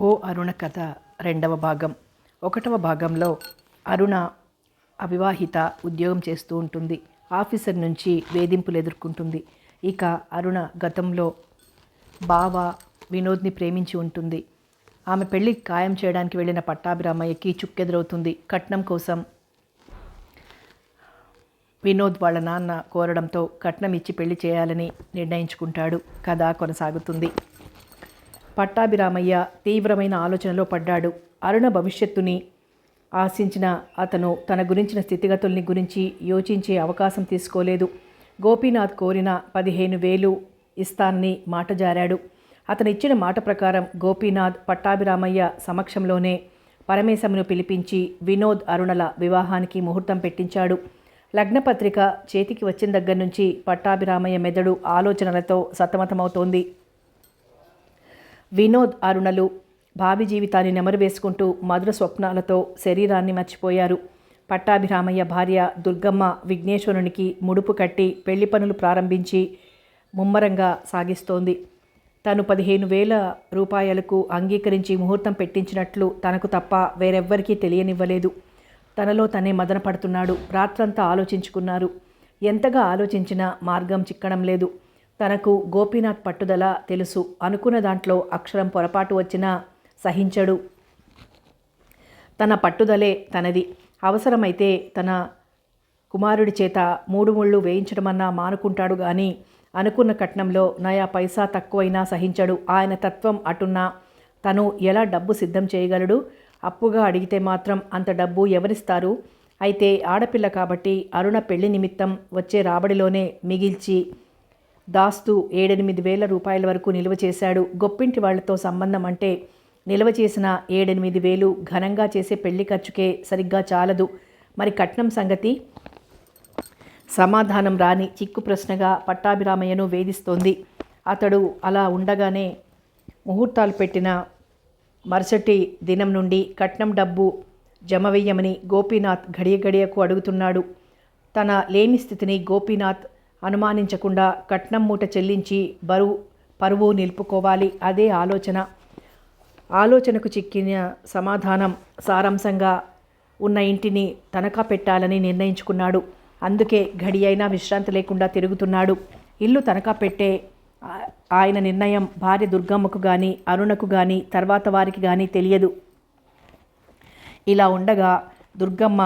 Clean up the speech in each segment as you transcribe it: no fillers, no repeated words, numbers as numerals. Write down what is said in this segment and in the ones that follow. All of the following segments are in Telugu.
ఓ అరుణ కథ రెండవ భాగం. ఒకటవ భాగంలో అరుణ అవివాహిత, ఉద్యోగం చేస్తూ ఉంటుంది. ఆఫీసర్ నుంచి వేధింపులు ఎదుర్కొంటుంది. ఇక అరుణ గతంలో బావ వినోద్ని ప్రేమించి ఉంటుంది. ఆమె పెళ్లి ఖాయం చేయడానికి వెళ్ళిన పట్టాభిరామయ్యకి చుక్కెదురవుతుంది. కట్నం కోసం వినోద్ వాళ్ళ నాన్న కోరడంతో కట్నం ఇచ్చి పెళ్లి చేయాలని నిర్ణయించుకుంటాడు. కథ కొనసాగుతుంది. పట్టాభిరామయ్య తీవ్రమైన ఆలోచనలో పడ్డాడు. అరుణ భవిష్యత్తుని ఆశించిన అతను తన గురించిన స్థితిగతుల్ని గురించి యోచించే అవకాశం తీసుకోలేదు. గోపీనాథ్ కోరిన 15,000 ఇస్తానని మాట జారాడు. అతను ఇచ్చిన మాట ప్రకారం గోపీనాథ్ పట్టాభిరామయ్య సమక్షంలోనే పరమేశమును పిలిపించి వినోద్ అరుణల వివాహానికి ముహూర్తం పెట్టించాడు. లగ్నపత్రిక చేతికి వచ్చిన దగ్గర నుంచి పట్టాభిరామయ్య మెదడు ఆలోచనలతో సతమతమవుతోంది. వినోద్ అరుణలు భావి జీవితాన్ని నెమరు వేసుకుంటూ మధుర స్వప్నాలతో శరీరాన్ని మర్చిపోయారు. పట్టాభిరామయ్య భార్య దుర్గమ్మ విఘ్నేశ్వరునికి ముడుపు కట్టి పెళ్లి పనులు ప్రారంభించి ముమ్మరంగా సాగిస్తోంది. తను 15,000 రూపాయలకు అంగీకరించి ముహూర్తం పెట్టించినట్లు తనకు తప్ప వేరెవ్వరికీ తెలియనివ్వలేదు. తనలో తనే మదన పడుతున్నాడు. రాత్రంతా ఆలోచించుకున్నారు. ఎంతగా ఆలోచించినా మార్గం చిక్కడం లేదు. తనకు గోపీనాథ్ పట్టుదల తెలుసు. అనుకున్న దాంట్లో అక్షరం పొరపాటు వచ్చినా సహించడు. తన పట్టుదలే తనది. అవసరమైతే తన కుమారుడి చేత 3 ముళ్ళు వేయించడమన్నా మానుకుంటాడు గాని అనుకున్న కట్నంలో నయా పైసా తక్కువైనా సహించడు. ఆయన తత్వం అటున్నా తను ఎలా డబ్బు సిద్ధం చేయగలడు? అప్పుగా అడిగితే మాత్రం అంత డబ్బు ఎవరిస్తారు? అయితే ఆడపిల్ల కాబట్టి అరుణ పెళ్లి నిమిత్తం వచ్చే రాబడిలోనే మిగిల్చి దాస్తూ 7-8 రూపాయల వరకు నిల్వ చేశాడు. గొప్పింటి వాళ్లతో సంబంధం అంటే నిల్వ చేసిన 7-8 ఘనంగా చేసే పెళ్లి ఖర్చుకే సరిగ్గా చాలదు. మరి కట్నం సంగతి? సమాధానం రాని చిక్కు ప్రశ్నగా పట్టాభిరామయ్యను వేధిస్తోంది. అతడు అలా ఉండగానే ముహూర్తాలు పెట్టిన మరుసటి దినం నుండి కట్నం డబ్బు జమ వెయ్యమని గోపీనాథ్ గడియకు అడుగుతున్నాడు. తన లేని స్థితిని గోపీనాథ్ అనుమానించకుండా కట్నం మూట చెల్లించి పరువు నిలుపుకోవాలి. అదే ఆలోచనకు చిక్కిన సమాధానం సారాంశంగా ఉన్న ఇంటిని తనఖా పెట్టాలని నిర్ణయించుకున్నాడు. అందుకే గడి అయినా విశ్రాంతి లేకుండా తిరుగుతున్నాడు. ఇల్లు తనఖా పెట్టే ఆయన నిర్ణయం భార్య దుర్గమ్మకు కానీ అరుణకు కానీ తర్వాత వారికి కానీ తెలియదు. ఇలా ఉండగా దుర్గమ్మ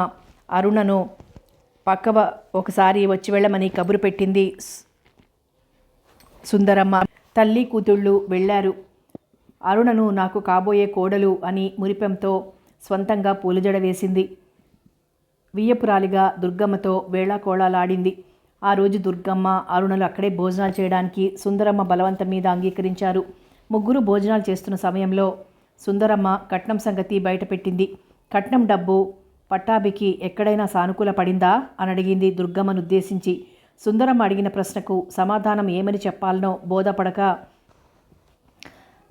అరుణను పక్కవ ఒకసారి వచ్చి వెళ్ళమని కబురు పెట్టింది. సుందరమ్మ తల్లి కూతుళ్ళు వెళ్ళారు. అరుణను నాకు కాబోయే కోడలు అని మురిపెంతో స్వంతంగా పూలజడ వేసింది. వియ్యపురాలిగా దుర్గమ్మతో వేళాకోళాలాడింది. ఆ రోజు దుర్గమ్మ అరుణలు అక్కడే భోజనాలు చేయడానికి సుందరమ్మ బలవంతం మీద అంగీకరించారు. ముగ్గురు భోజనాలు చేస్తున్న సమయంలో సుందరమ్మ కట్నం సంగతి బయటపెట్టింది. కట్నం డబ్బు పట్టాభికి ఎక్కడైనా సానుకూల పడిందా అని అడిగింది దుర్గమ్మను ఉద్దేశించి. సుందరమ్మ అడిగిన ప్రశ్నకు సమాధానం ఏమని చెప్పాలనో బోధపడక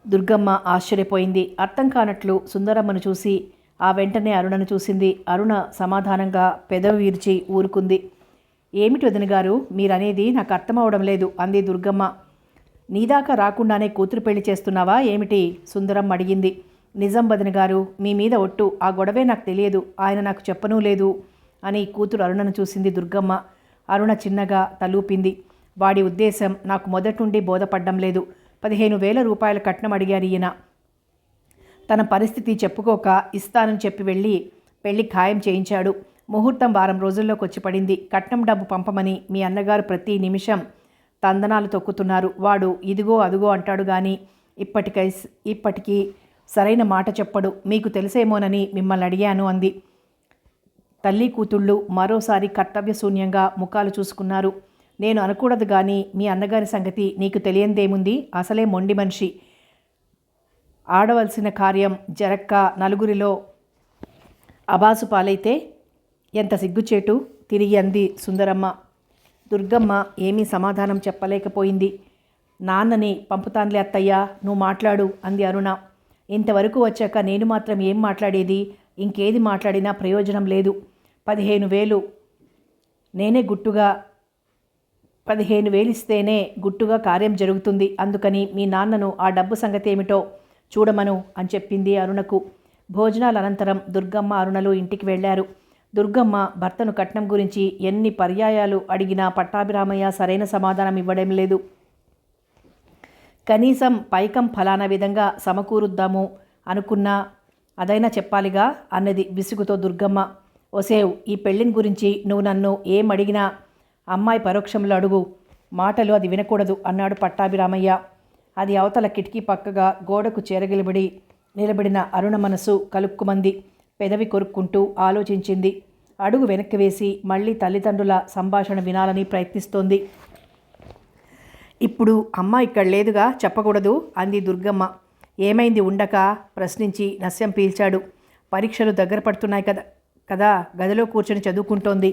దుర్గమ్మ ఆశ్చర్యపోయింది. అర్థం కానట్లు సుందరమ్మను చూసి ఆ వెంటనే అరుణను చూసింది. అరుణ సమాధానంగా పెదవి విరిచి ఊరుకుంది. ఏమిటి వదినగారు, మీరనేది నాకు అర్థమవడం లేదు అంది దుర్గమ్మ. నీదాకా రాకుండానే కూతురు పెళ్లి చేస్తున్నావా ఏమిటి? సుందరమ్మ అడిగింది. నిజం వదినగారు, మీ మీద ఒట్టు. ఆ గొడవే నాకు తెలియదు. ఆయన నాకు చెప్పనూ లేదు అని కూతురు అరుణను చూసింది దుర్గమ్మ. అరుణ చిన్నగా తలూపింది. వాడి ఉద్దేశం నాకు మొదటి నుండి బోధపడ్డం లేదు. 15,000 రూపాయల కట్నం అడిగారు ఈయన. తన పరిస్థితి చెప్పుకోక ఇస్తానని చెప్పి వెళ్ళి పెళ్లి ఖాయం చేయించాడు. ముహూర్తం వారం రోజుల్లోకి వచ్చి పడింది. కట్నం డబ్బు పంపమని మీ అన్నగారు ప్రతి నిమిషం తందనాలు తొక్కుతున్నారు. వాడు ఇదిగో అదుగో అంటాడు కానీ ఇప్పటికీ సరైన మాట చెప్పడు. మీకు తెలిసేమోనని మిమ్మల్ని అడిగాను అంది. తల్లి కూతుళ్ళు మరోసారి కర్తవ్యశూన్యంగా ముఖాలు చూసుకున్నారు. నేను అనకూడదు కానీ మీ అన్నగారి సంగతి నీకు తెలియందేముంది? అసలే మొండి మనిషి. ఆడవలసిన కార్యం జరక్క నలుగురిలో అబాసు పాలైతే ఎంత సిగ్గుచేటు తిరిగి అంది సుందరమ్మ. దుర్గమ్మ ఏమీ సమాధానం చెప్పలేకపోయింది. నాన్నని పంపుతాన్లే అత్తయ్యా, నువ్వు మాట్లాడు అంది అరుణ. ఇంతవరకు వచ్చాక నేను మాత్రం ఏం మాట్లాడేది? ఇంకేది మాట్లాడినా ప్రయోజనం లేదు. 15,000 నేనే గుట్టుగా 15,000 ఇస్తేనే గుట్టుగా కార్యం జరుగుతుంది. అందుకని మీ నాన్నను ఆ డబ్బు సంగతి ఏమిటో చూడమను అని చెప్పింది అరుణకు. భోజనాల అనంతరం దుర్గమ్మ అరుణలు ఇంటికి వెళ్లారు. దుర్గమ్మ భర్తను కట్నం గురించి ఎన్ని పర్యాయాలు అడిగినా పట్టాభిరామయ్య సరైన సమాధానం ఇవ్వడం లేదు. కనీసం పైకం ఫలానా విధంగా సమకూరుద్దాము అనుకున్నా అదైనా చెప్పాలిగా అన్నది విసుగుతో దుర్గమ్మ. ఒసేవ్, ఈ పెళ్ళిని గురించి నువ్వు నన్ను ఏం అడిగినా అమ్మాయి పరోక్షంలో అడుగు, మాటలు అది వినకూడదు అన్నాడు పట్టాభిరామయ్య. అది అవతల కిటికీ పక్కగా గోడకు చేరగిలబడి నిలబడిన అరుణ మనసు కలుక్కుమంది. పెదవి కొరుక్కుంటూ ఆలోచించింది. అడుగు వెనక్కి వేసి మళ్ళీ తల్లిదండ్రుల సంభాషణ వినాలని ప్రయత్నిస్తోంది. ఇప్పుడు అమ్మ ఇక్కడ లేదుగా, చెప్పకూడదు అంది దుర్గమ్మ. ఏమైంది ఉండక ప్రశ్నించి నస్యం పీల్చాడు. పరీక్షలు దగ్గర పడుతున్నాయి కదా గదిలో కూర్చొని చదువుకుంటోంది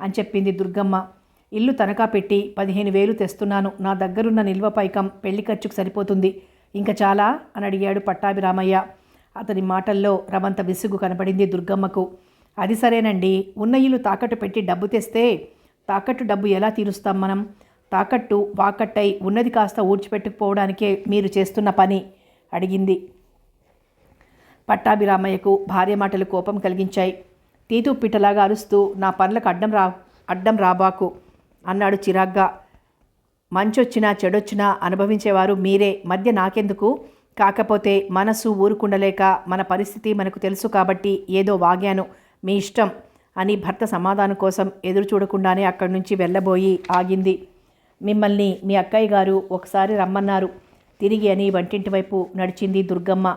అని చెప్పింది దుర్గమ్మ. ఇల్లు తనఖా పెట్టి 15,000 తెస్తున్నాను. నా దగ్గరున్న నిల్వ పైకం పెళ్లి ఖర్చుకు సరిపోతుంది. ఇంకా చాలా అని అడిగాడు పట్టాభిరామయ్య. అతని మాటల్లో రవంత విసుగు కనపడింది దుర్గమ్మకు. అది సరేనండి, ఉన్న ఇల్లు తాకట్టు పెట్టి డబ్బు తెస్తే తాకట్టు డబ్బు ఎలా తీరుస్తాం మనం? తాకట్టు వాకట్టై ఉన్నది కాస్త ఊడ్చిపెట్టుకుపోవడానికే మీరు చేస్తున్న పని అడిగింది. పట్టాభిరామయ్యకు భార్య మాటలు కోపం కలిగించాయి. తీతూ పిట్టలాగా అరుస్తూ నా పనులకు అడ్డం రాబాకు అన్నాడు చిరాగ్గా. మంచొచ్చినా చెడొచ్చినా అనుభవించేవారు మీరే, మధ్య నాకెందుకు? కాకపోతే మనసు ఊరుకుండలేక మన పరిస్థితి మనకు తెలుసు కాబట్టి ఏదో వాగాను, మీ ఇష్టం అని భర్త సమాధానం కోసం ఎదురు చూడకుండానే అక్కడి నుంచి వెళ్ళబోయి ఆగింది. మిమ్మల్ని మీ అక్కయ్య గారు ఒకసారి రమ్మన్నారు తిరిగి అని వంటింటి వైపు నడిచింది దుర్గమ్మ.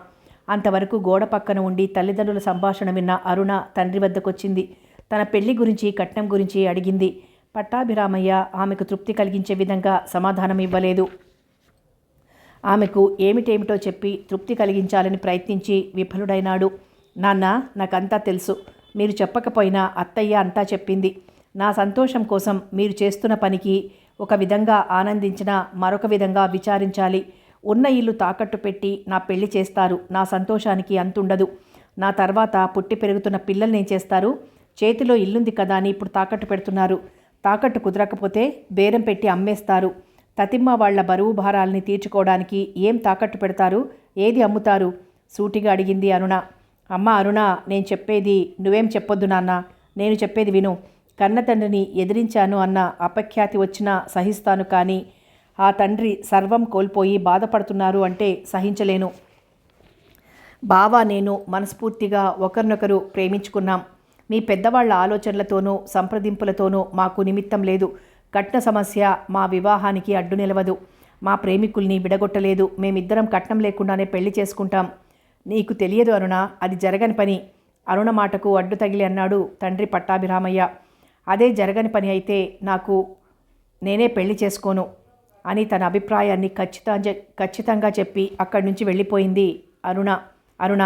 అంతవరకు గోడ పక్కన ఉండి తల్లిదండ్రుల సంభాషణ విన్న అరుణ తండ్రి వద్దకొచ్చింది. తన పెళ్లి గురించి కట్నం గురించి అడిగింది. పట్టాభిరామయ్య ఆమెకు తృప్తి కలిగించే విధంగా సమాధానం ఇవ్వలేదు. ఆమెకు ఏమిటేమిటో చెప్పి తృప్తి కలిగించాలని ప్రయత్నించి విఫలుడైనాడు. నాన్న, నాకంతా తెలుసు. మీరు చెప్పకపోయినా అత్తయ్య అంతా చెప్పింది. నా సంతోషం కోసం మీరు చేస్తున్న పనికి ఒక విధంగా ఆనందించినా మరొక విధంగా విచారించాలి. ఉన్న ఇల్లు తాకట్టు పెట్టి నా పెళ్లి చేస్తారు. నా సంతోషానికి అంతుండదు. నా తర్వాత పుట్టి పెరుగుతున్న పిల్లల్ని ఏం చేస్తారు? చేతిలో ఇల్లుంది కదా అని ఇప్పుడు తాకట్టు పెడుతున్నారు. తాకట్టు కుదరకపోతే బేరం పెట్టి అమ్మేస్తారు. తతిమ్మ వాళ్ల బరువు భారాల్ని తీర్చుకోవడానికి ఏం తాకట్టు పెడతారు? ఏది అమ్ముతారు? సూటిగా అడిగింది అరుణ. అమ్మ అరుణ, నేను చెప్పేది నువ్వేం చెప్పొద్దు నాన్న, నేను చెప్పేది విను. కన్న తండ్రిని ఎదిరించాను అన్న అపఖ్యాతి వచ్చినా సహిస్తాను, కానీ ఆ తండ్రి సర్వం కోల్పోయి బాధపడుతున్నారు అంటే సహించలేను. బావ నేను మనస్ఫూర్తిగా ఒకరినొకరు ప్రేమించుకున్నాం. మీ పెద్దవాళ్ల ఆలోచనలతోనూ సంప్రదింపులతోనూ మాకు నిమిత్తం లేదు. కట్న సమస్య మా వివాహానికి అడ్డు నిలవదు. మా ప్రేమికుల్ని విడగొట్టలేదు. మేమిద్దరం కట్నం లేకుండానే పెళ్లి చేసుకుంటాం. నీకు తెలియదు అరుణ, అది జరగని పని. అరుణ మాటకు అడ్డు తగిలి అన్నాడు తండ్రి పట్టాభిరామయ్య. అదే జరగని పని అయితే నేనే పెళ్లి చేసుకోను అని తన అభిప్రాయాన్ని ఖచ్చితంగా చెప్పి అక్కడి నుంచి వెళ్ళిపోయింది అరుణ. అరుణ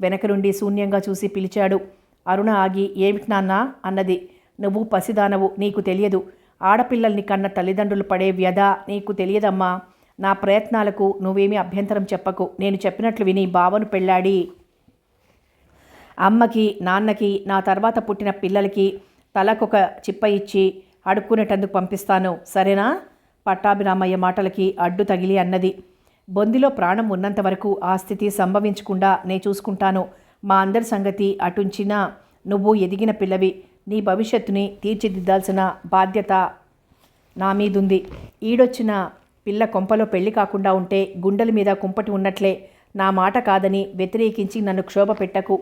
వెనక నుండి శూన్యంగా చూసి పిలిచాడు. అరుణ ఆగి ఏమిటి నాన్న అన్నది. నువ్వు పసిదానవు, నీకు తెలియదు. ఆడపిల్లల్ని కన్న తల్లిదండ్రులు పడే వ్యధ నీకు తెలియదమ్మా. నా ప్రయత్నాలకు నువ్వేమీ అభ్యంతరం చెప్పకు. నేను చెప్పినట్లు విని బావను పెళ్ళాడి అమ్మకి నాన్నకి నా తర్వాత పుట్టిన పిల్లలకి తలకొక చిప్ప ఇచ్చి అడుక్కునేటందుకు పంపిస్తాను, సరేనా? పట్టాభిరామయ్య మాటలకి అడ్డు తగిలి అన్నది. బొందిలో ప్రాణం ఉన్నంత వరకు ఆ స్థితి సంభవించకుండా నే చూసుకుంటాను. మా అందరి సంగతి అటుంచినా నువ్వు ఎదిగిన పిల్లవి. నీ భవిష్యత్తుని తీర్చిదిద్దాల్సిన బాధ్యత నా మీదుంది. ఈడొచ్చిన పిల్ల కొంపలో పెళ్లి కాకుండా ఉంటే గుండెల మీద కుంపటి ఉన్నట్లే. నా మాట కాదని వ్యతిరేకించి నన్ను క్షోభ పెట్టకు.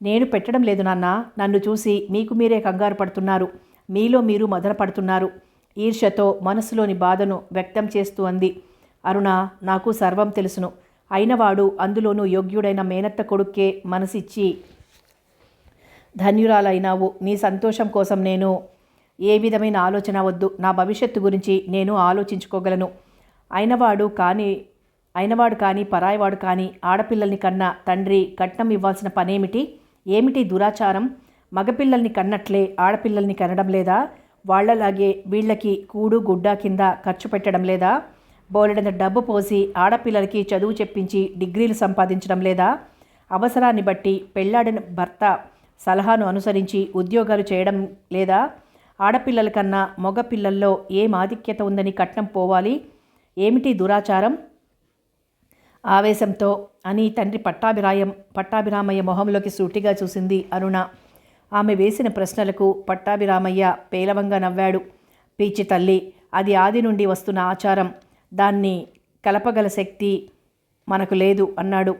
నేను పెట్టడం లేదు నాన్న. నన్ను చూసి మీకు మీరే కంగారు పడుతున్నారు. మీలో మీరు మదన పడుతున్నారు. ఈర్ష్యతో మనసులోని బాధను వ్యక్తం చేస్తూ అంది. అరుణ, నాకు సర్వం తెలుసును. అయినవాడు, అందులోనూ యోగ్యుడైన మేనత్త కొడుక్కే మనసిచ్చి ధన్యురాలైనావు. నీ సంతోషం కోసం నేను ఏ విధమైన ఆలోచన వద్దు. నా భవిష్యత్తు గురించి నేను ఆలోచించుకోగలను. అయినవాడు కానీ పరాయివాడు కానీ ఆడపిల్లల్ని కన్నా తండ్రి కట్నం ఇవ్వాల్సిన పనేమిటి? ఏమిటి దురాచారం? మగపిల్లల్ని కన్నట్లే ఆడపిల్లల్ని కనడం లేదా? వాళ్లలాగే వీళ్ళకి కూడు గుడ్డ కింద ఖర్చు పెట్టడం లేదా? బోలెడంత డబ్బు పోసి ఆడపిల్లలకి చదువు చెప్పించి డిగ్రీలు సంపాదించడం లేదా? అవసరాన్ని బట్టి పెళ్లాడిన భర్త సలహాను అనుసరించి ఉద్యోగాలు చేయడం లేదా? ఆడపిల్లల కన్నా మగ పిల్లల్లో ఏం ఆధిక్యత ఉందని కట్నం పోవాలి? ఏమిటి దురాచారం? ఆవేశంతో అని తండ్రి పట్టాభిరామయ్య మొహంలోకి సూటిగా చూసింది అరుణ. ఆమె వేసిన ప్రశ్నలకు పట్టాభిరామయ్య పేలవంగా నవ్వాడు. పీచి తల్లి, అది ఆది నుండి వస్తున్న ఆచారం. దాన్ని కలపగల శక్తి మనకు లేదు అన్నాడు.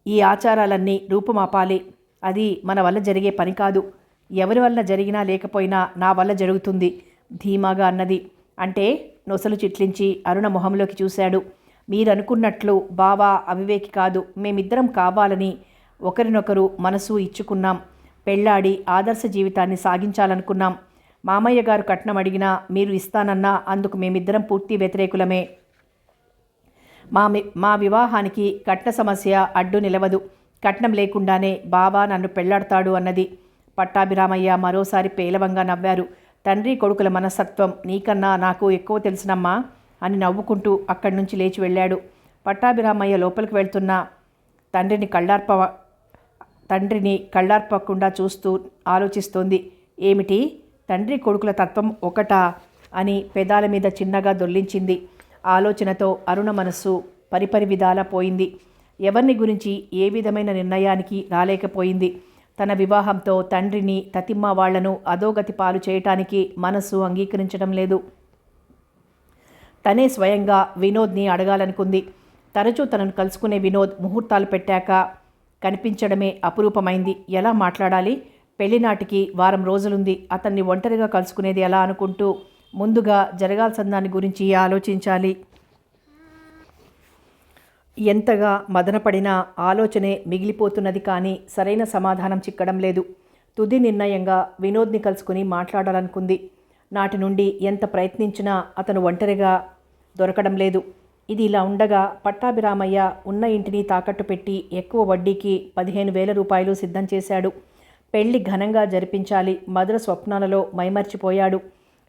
ఈ ఆచారాలన్నీ రూపుమాపాలి. అది మన వల్ల జరిగే పని కాదు. ఎవరి వల్ల జరిగినా లేకపోయినా నా వల్ల జరుగుతుంది ధీమాగా అన్నది. అంటే నొసలు చిట్లించి అరుణ మొహంలోకి చూశాడు. మీరనుకున్నట్లు బావా అవివేకి కాదు. మేమిద్దరం కావాలని ఒకరినొకరు మనసు ఇచ్చుకున్నాం. పెళ్ళాడి ఆదర్శ జీవితాన్ని సాగించాలనుకున్నాం. మామయ్య గారు కట్నం అడిగినా మీరు ఇస్తానన్నా అందుకు మేమిద్దరం పూర్తి వ్యతిరేకులమే. మా వివాహానికి కట్న సమస్య అడ్డు నిలవదు. కట్నం లేకుండానే బావా నన్ను పెళ్లాడతాడు అన్నది. పట్టాభిరామయ్య మరోసారి పేలవంగా నవ్వారు. తండ్రి కొడుకుల మనస్తత్వం నీకన్నా నాకు ఎక్కువ తెలుసునమ్మా అని నవ్వుకుంటూ అక్కడి నుంచి లేచి వెళ్ళాడు. పట్టాభిరామయ్య లోపలికి వెళ్తున్న తండ్రిని కళ్ళార్పకుండా చూస్తూ ఆలోచిస్తోంది. ఏమిటి, తండ్రి కొడుకుల తత్వం ఒకటా అని పెదాల మీద చిన్నగా దొర్లించింది. ఆలోచనతో అరుణ మనస్సు పరిపరి విధాలా పోయింది. ఎవరిని గురించి ఏ విధమైన నిర్ణయానికి రాలేకపోయింది. తన వివాహంతో తండ్రిని తతిమ్మ వాళ్లను అధోగతి పాలు చేయటానికి మనస్సు అంగీకరించడం లేదు. తనే స్వయంగా వినోద్ని అడగాలనుకుంది. తరచూ తనను కలుసుకునే వినోద్ ముహూర్తాలు పెట్టాక కనిపించడమే అపురూపమైంది. ఎలా మాట్లాడాలి? పెళ్లినాటికి వారం రోజులుంది. అతన్ని ఒంటరిగా కలుసుకునేది ఎలా అనుకుంటూ ముందుగా జరగాల్సిన దాని గురించి ఆలోచించాలి. ఎంతగా మదనపడినా ఆలోచనే మిగిలిపోతున్నది. కానీ సరైన సమాధానం చిక్కడం లేదు. తుది నిర్ణయంగా వినోద్ని కలుసుకుని మాట్లాడాలనుకుంది. నాటి నుండి ఎంత ప్రయత్నించినా అతను ఒంటరిగా దొరకడం లేదు. ఇది ఇలా ఉండగా పట్టాభిరామయ్య ఉన్న ఇంటిని తాకట్టు పెట్టి ఎక్కువ వడ్డీకి 15,000 రూపాయలు సిద్ధం చేశాడు. పెళ్లి ఘనంగా జరిపించాలి. మధుర స్వప్నాలలో మైమర్చిపోయాడు.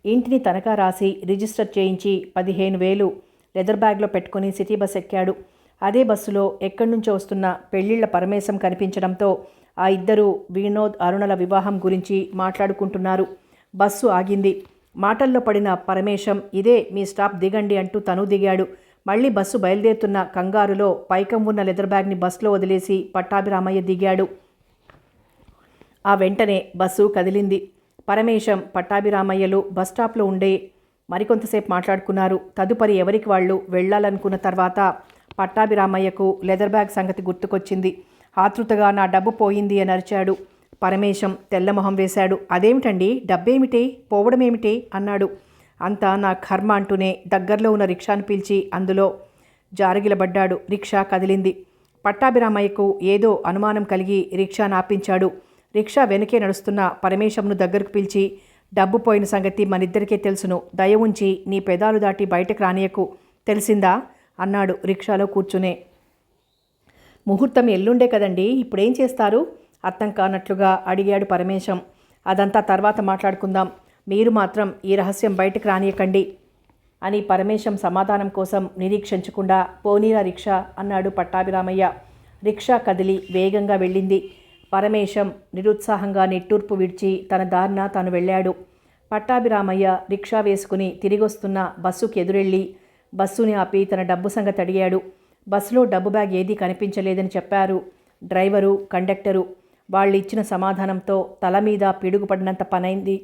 ఇంటిని తనఖా రాసి రిజిస్టర్ చేయించి 15,000 లెదర్ బ్యాగ్లో పెట్టుకుని సిటీ బస్ ఎక్కాడు. అదే బస్సులో ఎక్కడి నుంచో వస్తున్న పెళ్లిళ్ల పరమేశం కనిపించడంతో ఆ ఇద్దరు వినోద్ అరుణల వివాహం గురించి మాట్లాడుకుంటున్నారు. బస్సు ఆగింది. మాటల్లో పడిన పరమేశం ఇదే మీ స్టాప్, దిగండి అంటూ తను దిగాడు. మళ్ళీ బస్సు బయలుదేరుతున్న కంగారులో పైకం ఉన్న లెదర్ బ్యాగ్ని బస్సులో వదిలేసి పట్టాభిరామయ్య దిగాడు. ఆ వెంటనే బస్సు కదిలింది. పరమేశం పట్టాభిరామయ్యలు బస్టాప్లో ఉండే మరికొంతసేపు మాట్లాడుకున్నారు. తదుపరి ఎవరికి వాళ్ళు వెళ్లాలనుకున్న తర్వాత పట్టాభిరామయ్యకు లెదర్ బ్యాగ్ సంగతి గుర్తుకొచ్చింది. ఆతృతగా నా డబ్బు పోయింది అని అరిచాడు. పరమేశం తెల్లమొహం వేశాడు. అదేమిటండి, డబ్బేమిటి, పోవడమేమిటి అన్నాడు. అంతా నా కర్మ అంటూనే దగ్గరలో ఉన్న రిక్షాను పిలిచి అందులో జారగిలబడ్డాడు. రిక్షా కదిలింది. పట్టాభిరామయ్యకు ఏదో అనుమానం కలిగి రిక్షా నాపించాడు. రిక్షా వెనకే నడుస్తున్న పరమేశంను దగ్గరకు పిలిచి, డబ్బు పోయిన సంగతి మనిద్దరికే తెలుసును. దయ ఉంచి నీ పెదాలు దాటి బయటకు రానియకు, తెలిసిందా అన్నాడు రిక్షాలో కూర్చునే. ముహూర్తం ఎల్లుండే కదండి, ఇప్పుడేం చేస్తారు అర్థం కానట్లుగా అడిగాడు పరమేశం. అదంతా తర్వాత మాట్లాడుకుందాం. మీరు మాత్రం ఈ రహస్యం బయటకు రానియకండి అని పరమేశం సమాధానం కోసం నిరీక్షించకుండా పోనీరా రిక్షా అన్నాడు పట్టాభిరామయ్య. రిక్షా కదిలి వేగంగా వెళ్ళింది. పరమేశం నిరుత్సాహంగా నిట్టూర్పు విడిచి తన దారిన తాను వెళ్ళాడు. పట్టాభిరామయ్య రిక్షా వేసుకుని తిరిగొస్తున్న బస్సుకి ఎదురెళ్ళి బస్సుని ఆపి తన డబ్బు సంగతి అడిగాడు. బస్సులో డబ్బు బ్యాగ్ ఏదీ కనిపించలేదని చెప్పారు డ్రైవరు, కండక్టరు. వాళ్ళు ఇచ్చిన సమాధానంతో తల మీద పిడుగుపడినంత పనైంది.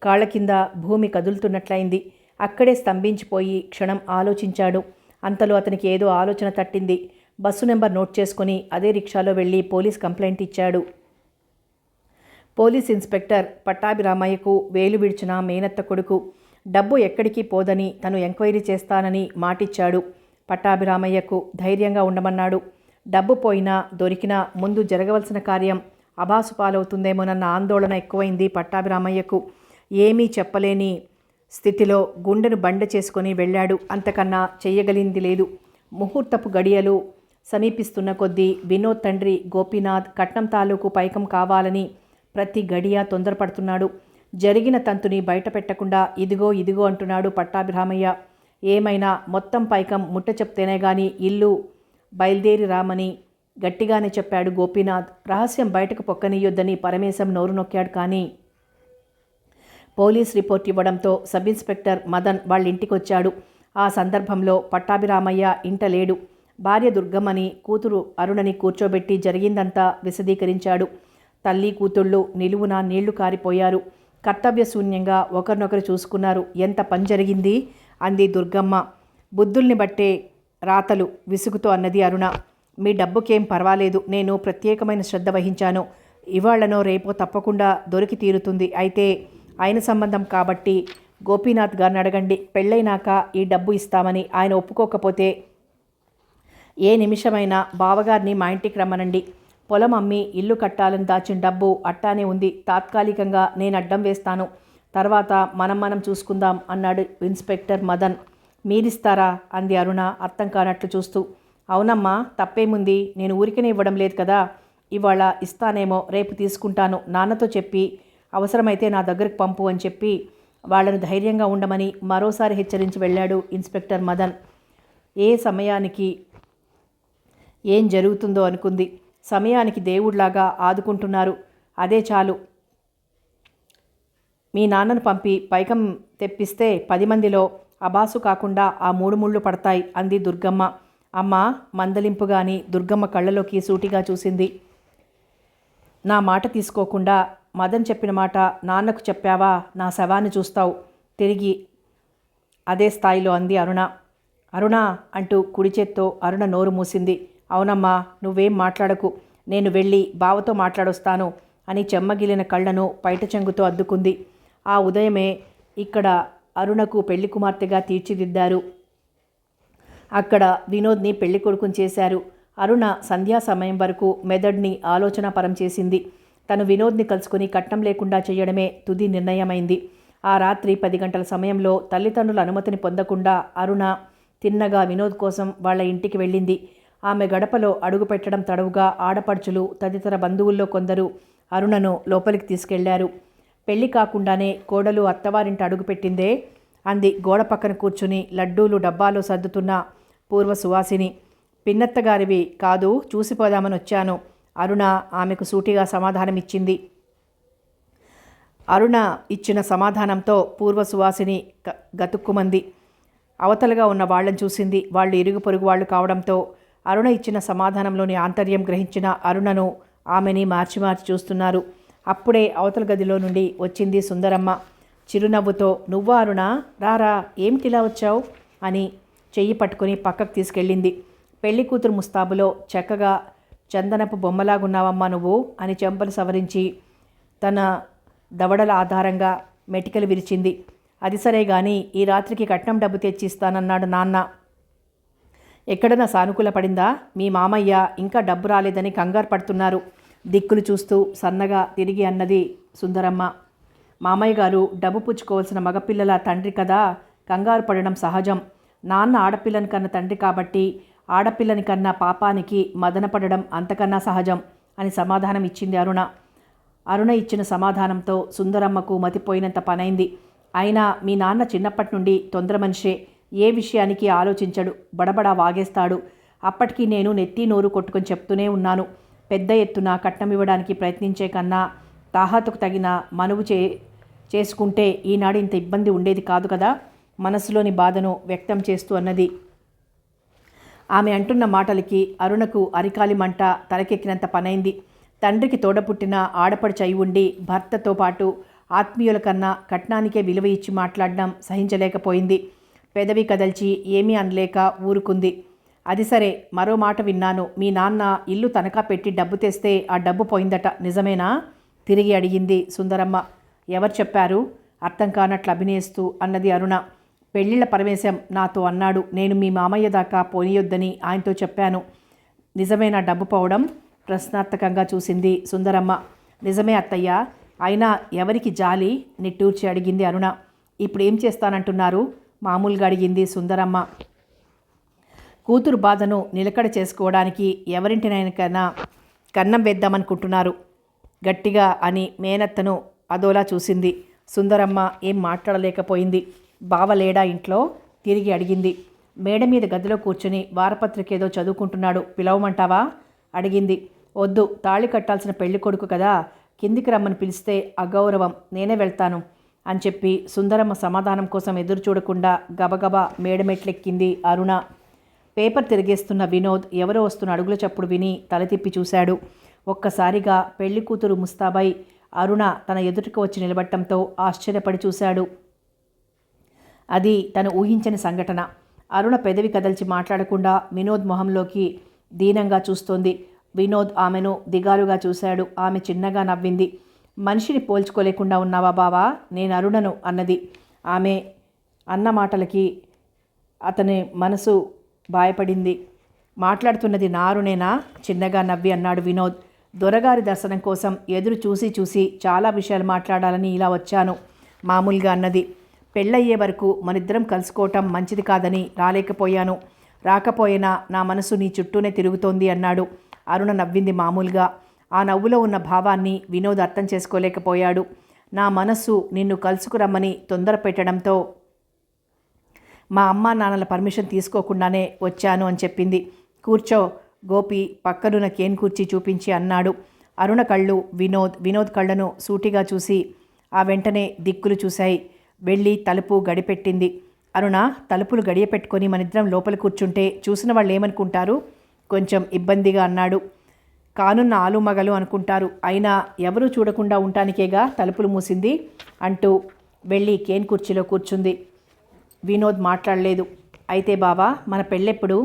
కాళ్ళ కింద భూమి కదులుతున్నట్లయింది. అక్కడే స్తంభించిపోయి క్షణం ఆలోచించాడు. అంతలో అతనికి ఏదో ఆలోచన తట్టింది. బస్సు నెంబర్ నోట్ చేసుకుని అదే రిక్షాలో వెళ్ళి పోలీస్ కంప్లైంట్ ఇచ్చాడు. పోలీస్ ఇన్స్పెక్టర్ పట్టాభిరామయ్యకు వేలు విడిచిన మేనత్త కొడుకు. డబ్బు ఎక్కడికి పోదని తను ఎంక్వైరీ చేస్తానని మాటిచ్చాడు. పట్టాభిరామయ్యకు ధైర్యంగా ఉండమన్నాడు. డబ్బు పోయినా దొరికినా ముందు జరగవలసిన కార్యం అభాసుపాలవుతుందేమోనన్న ఆందోళన ఎక్కువైంది పట్టాభిరామయ్యకు. ఏమీ చెప్పలేని స్థితిలో గుండెను బండ చేసుకొని వెళ్ళాడు. అంతకన్నా చెయ్యగలిగింది లేదు. ముహూర్తపు గడియలు సమీపిస్తున్న కొద్దీ వినోద్ తండ్రి గోపీనాథ్ కట్నం తాలూకు పైకం కావాలని ప్రతి గడియ తొందరపడుతున్నాడు. జరిగిన తంతుని బయట పెట్టకుండా ఇదిగో ఇదిగో అంటున్నాడు పట్టాభిరామయ్య. ఏమైనా మొత్తం పైకం ముట్ట చెప్తేనే గాని ఇల్లు బయలుదేరి రామని గట్టిగానే చెప్పాడు గోపీనాథ్. రహస్యం బయటకు పొక్కనీయొద్దని పరమేశం నోరు నొక్కాడు. కానీ పోలీస్ రిపోర్ట్ ఇవ్వడంతో సబ్ ఇన్స్పెక్టర్ మదన్ వాళ్ళ ఇంటికి వచ్చాడు. ఆ సందర్భంలో పట్టాభిరామయ్య ఇంట లేడు. భార్య దుర్గమ్మని, కూతురు అరుణని కూర్చోబెట్టి జరిగిందంతా విశదీకరించాడు. తల్లి కూతుళ్ళు నిలువున నీళ్లు కారిపోయారు. కర్తవ్యశూన్యంగా ఒకరినొకరు చూసుకున్నారు. ఎంత పని జరిగింది అంది దుర్గమ్మ. బుద్ధుల్ని బట్టే రాతలు విసుగుతో అన్నది అరుణ. మీ డబ్బుకేం పర్వాలేదు, నేను ప్రత్యేకమైన శ్రద్ధ వహించాను. ఇవాళ్లనో రేపో తప్పకుండా దొరికి తీరుతుంది. అయితే ఆయన సంబంధం కాబట్టి గోపీనాథ్ గారిని అడగండి. పెళ్ళైనాక ఈ డబ్బు ఇస్తామని. ఆయన ఒప్పుకోకపోతే ఏ నిమిషమైనా బావగారిని మా ఇంటికి రమ్మనండి. పొలం అమ్మి ఇల్లు కట్టాలని దాచిన డబ్బు అట్టానే ఉంది. తాత్కాలికంగా నేను అడ్డం వేస్తాను. తర్వాత మనం చూసుకుందాం అన్నాడు ఇన్స్పెక్టర్ మదన్. మీరిస్తారా అంది అరుణ అర్థం కానట్లు చూస్తూ. అవునమ్మా, తప్పేముంది, నేను ఊరికనే ఇవ్వడం లేదు కదా. ఇవాళ ఇస్తానేమో, రేపు తీసుకుంటాను. నాన్నతో చెప్పి అవసరమైతే నా దగ్గరకు పంపు అని చెప్పి వాళ్లను ధైర్యంగా ఉండమని మరోసారి హెచ్చరించి వెళ్ళాడు ఇన్స్పెక్టర్ మదన్. ఏ సమయానికి ఏం జరుగుతుందో అనుకుంది. సమయానికి దేవుళ్లాగా ఆదుకుంటున్నారు, అదే చాలు. మీ నాన్నను పంపి పైకం తెప్పిస్తే 10 మందిలో అబాసు కాకుండా ఆ 3 ముళ్ళు పడతాయి అంది దుర్గమ్మ. అమ్మ మందలింపుగాని దుర్గమ్మ కళ్ళలోకి సూటిగా చూసింది. నా మాట తీసుకోకుండా మదన్ చెప్పిన మాట నాన్నకు చెప్పావా, నా శవాన్ని చూస్తావు తిరిగి అదే స్థాయిలో అంది అరుణ. అరుణ అంటూ కుడి చేత్తో అరుణ నోరు మూసింది. అవునమ్మా, నువ్వేం మాట్లాడకు, నేను వెళ్ళి బావతో మాట్లాడొస్తాను అని చెమ్మగిలిన కళ్ళను పైట చెంగుతో అద్దుకుంది. ఆ ఉదయమే ఇక్కడ అరుణకు పెళ్లి కుమార్తెగా తీర్చిదిద్దారు. అక్కడ వినోద్ని పెళ్లి కొడుకుని చేశారు. అరుణ సంధ్యా సమయం వరకు మెదడ్ని ఆలోచనాపరం చేసింది. తను వినోద్ని కలుసుకుని కట్నం లేకుండా చేయడమే తుది నిర్ణయమైంది. ఆ రాత్రి 10 గంటల సమయంలో తల్లిదండ్రుల అనుమతిని పొందకుండా అరుణ తిన్నగా వినోద్ కోసం వాళ్ళ ఇంటికి వెళ్ళింది. ఆమె గడపలో అడుగు పెట్టడం తడవుగా ఆడపడుచులు, తదితర బంధువుల్లో కొందరు అరుణను లోపలికి తీసుకెళ్లారు. పెళ్లి కాకుండానే కోడలు అత్తవారింట అడుగుపెట్టిందే అంది గోడ పక్కన కూర్చుని లడ్డూలు డబ్బాలో సర్దుతున్న పూర్వ సువాసిని. పిన్నత్తగారివి కాదు, చూసిపోదామని వచ్చాను. అరుణ ఆమెకు సూటిగా సమాధానమిచ్చింది. అరుణ ఇచ్చిన సమాధానంతో పూర్వ సువాసిని గతుక్కుమంది. అవతలగా ఉన్న వాళ్ళని చూసింది. వాళ్ళు ఇరుగు పొరుగు వాళ్ళు కావడంతో అరుణ ఇచ్చిన సమాధానంలోని ఆంతర్యం గ్రహించిన అరుణను ఆమెని మార్చి చూస్తున్నారు. అప్పుడే అవతల గదిలో నుండి వచ్చింది సుందరమ్మ. చిరునవ్వుతో, నువ్వా అరుణ, రారా, ఏమిటిలా వచ్చావు అని చెయ్యి పట్టుకుని పక్కకు తీసుకెళ్ళింది. పెళ్లి కూతురు ముస్తాబులో చక్కగా చందనపు బొమ్మలాగున్నావమ్మా నువ్వు అని చెంపలు సవరించి తన దవడల ఆధారంగా మెటికలు విరిచింది. అది సరే గాని ఈ రాత్రికి కట్నం డబ్బు తెచ్చిస్తానన్నాడు నాన్న. ఎక్కడన్నా సానుకూల పడిందా? మీ మామయ్య ఇంకా డబ్బు రాలేదని కంగారు పడుతున్నారు. దిక్కులు చూస్తూ సన్నగా తిరిగి అన్నది సుందరమ్మ. మామయ్య గారు డబ్బు పుచ్చుకోవాల్సిన మగపిల్లల తండ్రి కదా, కంగారు పడడం సహజం. నాన్న ఆడపిల్లని కన్న తండ్రి కాబట్టి ఆడపిల్లని కన్నా పాపానికి మదనపడడం అంతకన్నా సహజం అని సమాధానం ఇచ్చింది అరుణ. అరుణ ఇచ్చిన సమాధానంతో సుందరమ్మకు మతిపోయినంత పనైంది. అయినా మీ నాన్న చిన్నప్పటి నుండి తొందర మనిషే, ఏ విషయానికి ఆలోచించడు, బడబడా వాగేస్తాడు. అప్పటికి నేను నెత్తి నోరు కొట్టుకొని చెప్తూనే ఉన్నాను. పెద్ద ఎత్తున కట్నం ఇవ్వడానికి ప్రయత్నించే కన్నా తాహతుకు తగిన మనువు చేసుకుంటే ఈనాడు ఇంత ఇబ్బంది ఉండేది కాదు కదా, మనసులోని బాధను వ్యక్తం చేస్తూ అన్నది. ఆమె అంటున్న మాటలకి అరుణకు అరికాలి మంట తలకెక్కినంత పనైంది. తండ్రికి తోడపుట్టిన ఆడపడుచు అయి ఉండి భర్తతో పాటు ఆత్మీయుల కన్నా కట్నానికే విలువ ఇచ్చి మాట్లాడడం సహించలేకపోయింది. పెదవి కదల్చి ఏమీ అనలేక ఊరుకుంది. అది సరే, మరో మాట విన్నాను. మీ నాన్న ఇల్లు తనఖా పెట్టి డబ్బు తెస్తే ఆ డబ్బు పోయిందట, నిజమేనా? తిరిగి అడిగింది సుందరమ్మ. ఎవరు చెప్పారు? అర్థం కానట్లు అభినయిస్తూ అన్నది అరుణ. పెళ్ళిళ్ళ పరమేశం నాతో అన్నాడు. నేను మీ మామయ్య దాకా పోనీయొద్దని ఆయనతో చెప్పాను. నిజమేనా డబ్బు పోవడం? ప్రశ్నార్థకంగా చూసింది సుందరమ్మ. నిజమే అత్తయ్య, అయినా ఎవరికి జాలి? నిట్టూర్చి అడిగింది అరుణ. ఇప్పుడు ఏం చేస్తానంటున్నారు? మామూలుగా అడిగింది సుందరమ్మ. కూతురు బాధను నిలకడ చేసుకోవడానికి ఎవరింటినైనా కన్నం వేద్దామనుకుంటున్నారు గట్టిగా అని మేనత్తను అదోలా చూసింది. సుందరమ్మ ఏం మాట్లాడలేకపోయింది. బావలేడా ఇంట్లో? తిరిగి అడిగింది. మేడ మీద గదిలో కూర్చుని వారపత్రిక ఏదో చదువుకుంటున్నాడు, పిలవమంటావా అడిగింది. వద్దు, తాళి కట్టాల్సిన పెళ్లి కొడుకు కదా, కిందికి రమ్మని పిలిస్తే అగౌరవం, నేనే వెళ్తాను అని చెప్పి సుందరమ్మ సమాధానం కోసం ఎదురు చూడకుండా గబగబా మేడమెట్లెక్కింది అరుణ. పేపర్ తిరిగేస్తున్న వినోద్ ఎవరో వస్తున్న అడుగుల చప్పుడు విని తల తిప్పి చూశాడు. ఒక్కసారిగా పెళ్లి కూతురు ముస్తాబై అరుణ తన ఎదుటికి వచ్చి నిలబడటంతో ఆశ్చర్యపడి చూశాడు. అది తను ఊహించని సంఘటన. అరుణ పెదవి కదల్చి మాట్లాడకుండా వినోద్ మొహంలోకి దీనంగా చూస్తోంది. వినోద్ ఆమెను దిగాలుగా చూశాడు. ఆమె చిన్నగా నవ్వింది. మనిషిని పోల్చుకోలేకుండా ఉన్నావా బావా, నేను అరుణను అన్నది. ఆమె అన్న మాటలకి అతని మనసు భయపడింది. మాట్లాడుతున్నది నా అరుణేనా? చిన్నగా నవ్వి అన్నాడు వినోద్. దొరగారి దర్శనం కోసం ఎదురు చూసి చూసి చాలా విషయాలు మాట్లాడాలని ఇలా వచ్చాను మామూలుగా అన్నది. పెళ్ళయ్యే వరకు మనిద్దరం కలుసుకోవటం మంచిది కాదని రాలేకపోయాను. రాకపోయినా నా మనసు నీ చుట్టూనే తిరుగుతోంది అన్నాడు. అరుణ నవ్వింది మామూలుగా. ఆ నవ్వులో ఉన్న భావాన్ని వినోద్ అర్థం చేసుకోలేకపోయాడు. నా మనస్సు నిన్ను కలుసుకురమ్మని తొందర పెట్టడంతో మా అమ్మా నాన్నల పర్మిషన్ తీసుకోకుండానే వచ్చాను అని చెప్పింది. కూర్చో గోపి పక్కనున్న కేన్ కుర్చీ చూపించి అన్నాడు. అరుణ కళ్ళు వినోద్ కళ్ళను సూటిగా చూసి ఆ వెంటనే దిక్కులు చూశాయి. వెళ్ళి తలుపు గడిపెట్టింది. అరుణ, తలుపులు గడియపెట్టుకొని మనిద్దరం లోపల కూర్చుంటే చూసిన వాళ్ళు ఏమనుకుంటారు? కొంచెం ఇబ్బందిగా అన్నాడు. కానున్న ఆలుమగలు అనుకుంటారు. అయినా ఎవరూ చూడకుండా ఉండటానికేగా తలుపులు మూసింది అంటూ వెళ్ళి కేన్ కుర్చీలో కూర్చుంది. వినోద్ మాట్లాడలేదు. అయితే బావా, మన పెళ్ళెప్పుడు?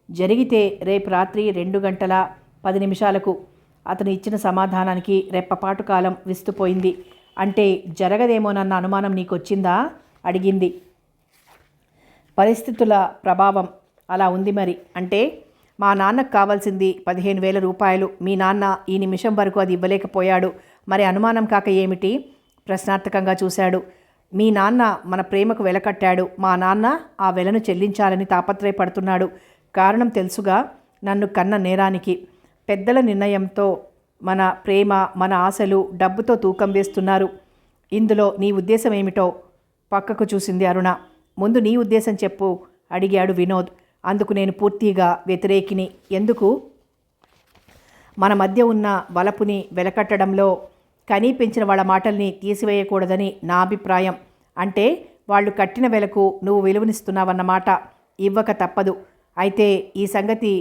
జరిగితే రేపు రాత్రి 2:10 అతను ఇచ్చిన సమాధానానికి రెప్పపాటు కాలం విస్తుపోయింది. అంటే జరగదేమోనన్న అనుమానం నీకొచ్చిందా అడిగింది. పరిస్థితుల ప్రభావం అలా ఉంది మరి. అంటే మా నాన్నకు కావాల్సింది 15,000 రూపాయలు. మీ నాన్న ఈ నిమిషం వరకు అది ఇవ్వలేకపోయాడు. మరి అనుమానం కాక ఏమిటి? ప్రశ్నార్థకంగా చూశాడు. మీ నాన్న మన ప్రేమకు వెలకట్టాడు. మా నాన్న ఆ వెలను చెల్లించాలని తాపత్రయపడుతున్నాడు. కారణం తెలుసుగా, నన్ను కన్న నేరానికి. పెద్దల నిర్ణయంతో మన ప్రేమ, మన ఆశలు డబ్బుతో తూకం వేస్తున్నారు. ఇందులో నీ ఉద్దేశం ఏమిటో పక్కకు చూసింది అరుణ. ముందు నీ ఉద్దేశం చెప్పు అడిగాడు వినోద్. అందుకు నేను పూర్తిగా వ్యతిరేకిని. ఎందుకు? మన మధ్య ఉన్న వలపుని వెలకట్టడంలో కనీ పెంచిన వాళ్ళ మాటల్ని తీసివేయకూడదని నా అభిప్రాయం. అంటే వాళ్ళు కట్టిన వెలకు నువ్వు విలువనిస్తున్నావన్నమాట. ఇవ్వక తప్పదు. అయితే ఈ సంగతి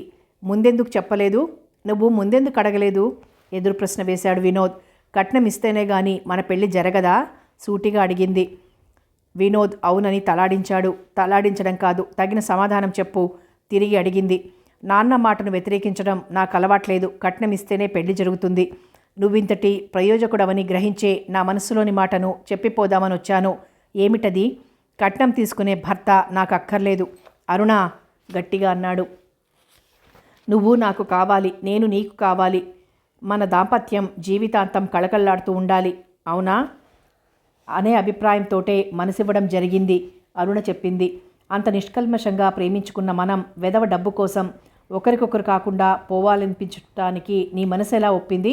ముందెందుకు చెప్పలేదు? నువ్వు ముందెందుకు అడగలేదు? ఎదురు ప్రశ్న వేశాడు వినోద్. కట్నం ఇస్తేనే గాని మన పెళ్లి జరగదా? సూటిగా అడిగింది. వినోద్ అవునని తలాడించాడు. తలాడించడం కాదు, తగిన సమాధానం చెప్పు తిరిగి అడిగింది. నాన్న మాటను వ్యతిరేకించడం నాకు అలవాట్లేదు. కట్నం ఇస్తేనే పెళ్లి జరుగుతుంది. నువ్వింతటి ప్రయోజకుడవని గ్రహించే నా మనసులోని మాటను చెప్పిపోదామని వచ్చాను. ఏమిటది? కట్నం తీసుకునే భర్త నాకు అక్కర్లేదు. అరుణ గట్టిగా అన్నాడు. నువ్వు నాకు కావాలి, నేను నీకు కావాలి. మన దాంపత్యం జీవితాంతం కళకళలాడుతూ ఉండాలి. అవునా అనే అభిప్రాయంతోటే మనసివ్వడం జరిగింది అరుణ చెప్పింది. అంత నిష్కల్మషంగా ప్రేమించుకున్న మనం వెధవ డబ్బు కోసం ఒకరికొకరు కాకుండా పోవాలనిపించటానికి నీ మనసు ఎలా ఒప్పింది?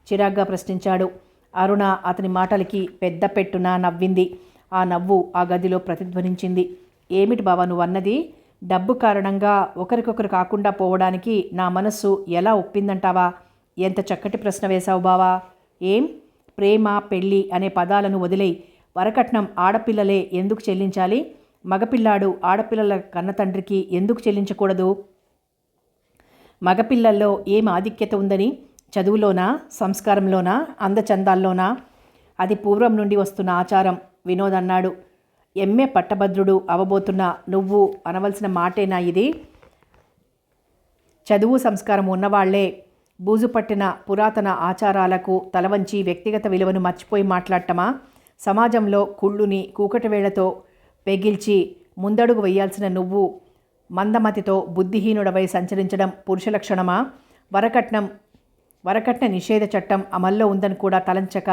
చిరాగ్గా ప్రశ్నించాడు. అరుణ అతని మాటలకి పెద్ద పెట్టున నవ్వింది. ఆ నవ్వు ఆ గదిలో ప్రతిధ్వనించింది. ఏమిటి బావా నువ్వన్నది? డబ్బు కారణంగా ఒకరికొకరు కాకుండా పోవడానికి నా మనస్సు ఎలా ఒప్పిందంటావా? ఎంత చక్కటి ప్రశ్న వేశావు బావా. ఏం ప్రేమ, పెళ్ళి అనే పదాలను వదిలేయి. వరకట్నం ఆడపిల్లలే ఎందుకు చెల్లించాలి? మగపిల్లాడు ఆడపిల్లల కన్నతండ్రికి ఎందుకు చెల్లించకూడదు? మగపిల్లల్లో ఏం ఆధిక్యత ఉందని? చదువులోనా, సంస్కారంలోనా, అందచందాల్లోనా? అది పూర్వం నుండి వస్తున్న ఆచారం వినోద్ అన్నాడు. ఎంఏ పట్టభద్రుడు అవబోతున్న నువ్వు అనవలసిన మాటేనా ఇది? చదువు సంస్కారం ఉన్నవాళ్లే బూజు పట్టిన పురాతన ఆచారాలకు తలవంచి వ్యక్తిగత విలువను మర్చిపోయి మాట్లాడటమా? సమాజంలో కుళ్ళుని కూకటి వేళ్లతో పెగిల్చి ముందడుగు వేయాల్సిన నువ్వు మందమతితో బుద్ధిహీనుడవై సంచరించడం పురుష లక్షణమా? వరకట్న నిషేధ చట్టం అమల్లో ఉందని కూడా తలంచక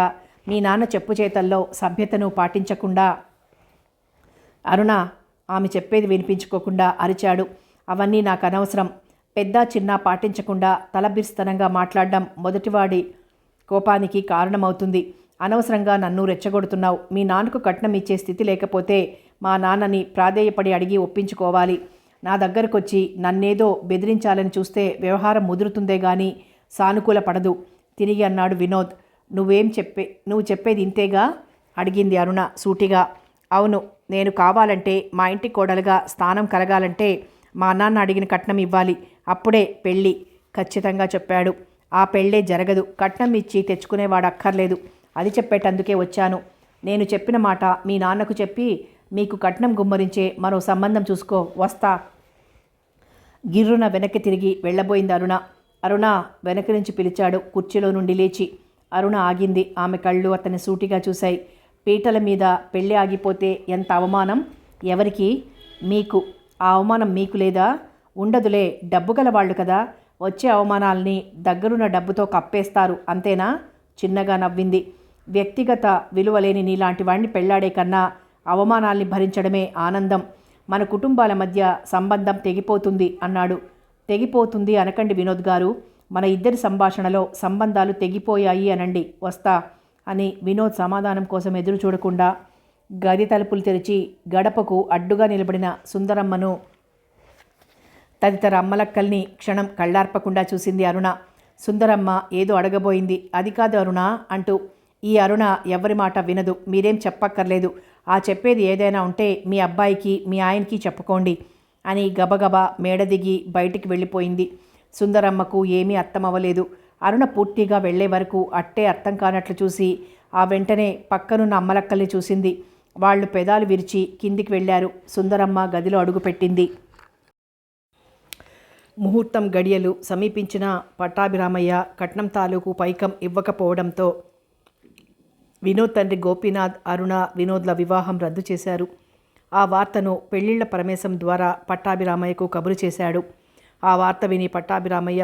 మీ నాన్న చెప్పు చేతల్లో సభ్యతను పాటించకుండా అరుణ ఆమె చెప్పేది వినిపించుకోకుండా అరిచాడు. అవన్నీ నాకు అనవసరం. పెద్ద చిన్న పాటించకుండా తలబిర్స్తనంగా మాట్లాడడం మొదటివాడి కోపానికి కారణమవుతుంది. అనవసరంగా నన్ను రెచ్చగొడుతున్నావు. మీ నాన్నకు కట్నం ఇచ్చే స్థితి లేకపోతే మా నాన్నని ప్రాధేయపడి అడిగి ఒప్పించుకోవాలి. నా దగ్గరకొచ్చి నన్నేదో బెదిరించాలని చూస్తే వ్యవహారం ముదురుతుందే గాని సానుకూల పడదు తిరిగి అన్నాడు వినోద్. నువ్వు చెప్పేది ఇంతేగా అడిగింది అరుణ సూటిగా. అవును, నేను కావాలంటే మా ఇంటి కోడలుగా స్థానం కలగాలంటే మా నాన్న అడిగిన కట్నం ఇవ్వాలి, అప్పుడే పెళ్ళి ఖచ్చితంగా చెప్పాడు. ఆ పెళ్ళే జరగదు, కట్నం ఇచ్చి తెచ్చుకునేవాడు అక్కర్లేదు. అది చెప్పేటందుకే వచ్చాను. నేను చెప్పిన మాట మీ నాన్నకు చెప్పి మీకు కట్నం గుమ్మరించే మరో సంబంధం చూసుకో, వస్తా. గిర్రున వెనక్కి తిరిగి వెళ్ళబోయింది అరుణ. అరుణ వెనక నుంచి పిలిచాడు కుర్చీలో నుండి లేచి. అరుణ ఆగింది. ఆమె కళ్ళు అతన్ని సూటిగా చూశాయి. పీటల మీద పెళ్ళి ఆగిపోతే ఎంత అవమానం ఎవరికి? మీకు. ఆ అవమానం మీకు లేదా? ఉండదులే, డబ్బు గలవాళ్ళు కదా, వచ్చే అవమానాల్ని దగ్గరున్న డబ్బుతో కప్పేస్తారు, అంతేనా? చిన్నగా నవ్వింది. వ్యక్తిగత విలువలేని నీలాంటి వాడిని పెళ్లాడే కన్నా అవమానాల్ని భరించడమే ఆనందం. మన కుటుంబాల మధ్య సంబంధం తెగిపోతుంది అన్నాడు. తెగిపోతుంది అనకండి వినోద్ గారు, మన ఇద్దరి సంభాషణలో సంబంధాలు తెగిపోయాయి అనండి, వస్తా అని వినోద్ సమాధానం కోసం ఎదురు చూడకుండా గది తలుపులు తెరిచి గడపకు అడ్డుగా నిలబడిన సుందరమ్మను తదితర అమ్మలక్కల్ని క్షణం కళ్ళార్పకుండా చూసింది అరుణ. సుందరమ్మ ఏదో అడగబోయింది. అది కాదు అరుణ అంటూ. ఈ అరుణ ఎవరి మాట వినదు, మీరేం చెప్పక్కర్లేదు. ఆ చెప్పేది ఏదైనా ఉంటే మీ అబ్బాయికి మీ ఆయనకి చెప్పుకోండి అని గబగబా మేడ దిగి బయటికి వెళ్ళిపోయింది. సుందరమ్మకు ఏమీ అర్థమవ్వలేదు. అరుణ పూర్తిగా వెళ్లే వరకు అట్టే అర్థం కానట్లు చూసి ఆ వెంటనే పక్కనున్న అమ్మలక్కల్ని చూసింది. వాళ్ళు పెదాలు విరిచి కిందికి వెళ్ళారు. సుందరమ్మ గదిలో అడుగుపెట్టింది. ముహూర్తం గడియలు సమీపించిన పట్టాభిరామయ్య కట్నం తాలూకు పైకం ఇవ్వకపోవడంతో వినోద్ తండ్రి గోపీనాథ్ అరుణ వినోద్ల వివాహం రద్దు చేశారు. ఆ వార్తను పెళ్లిళ్ల పరమేశం ద్వారా పట్టాభిరామయ్యకు కబురు చేశాడు. ఆ వార్త విని పట్టాభిరామయ్య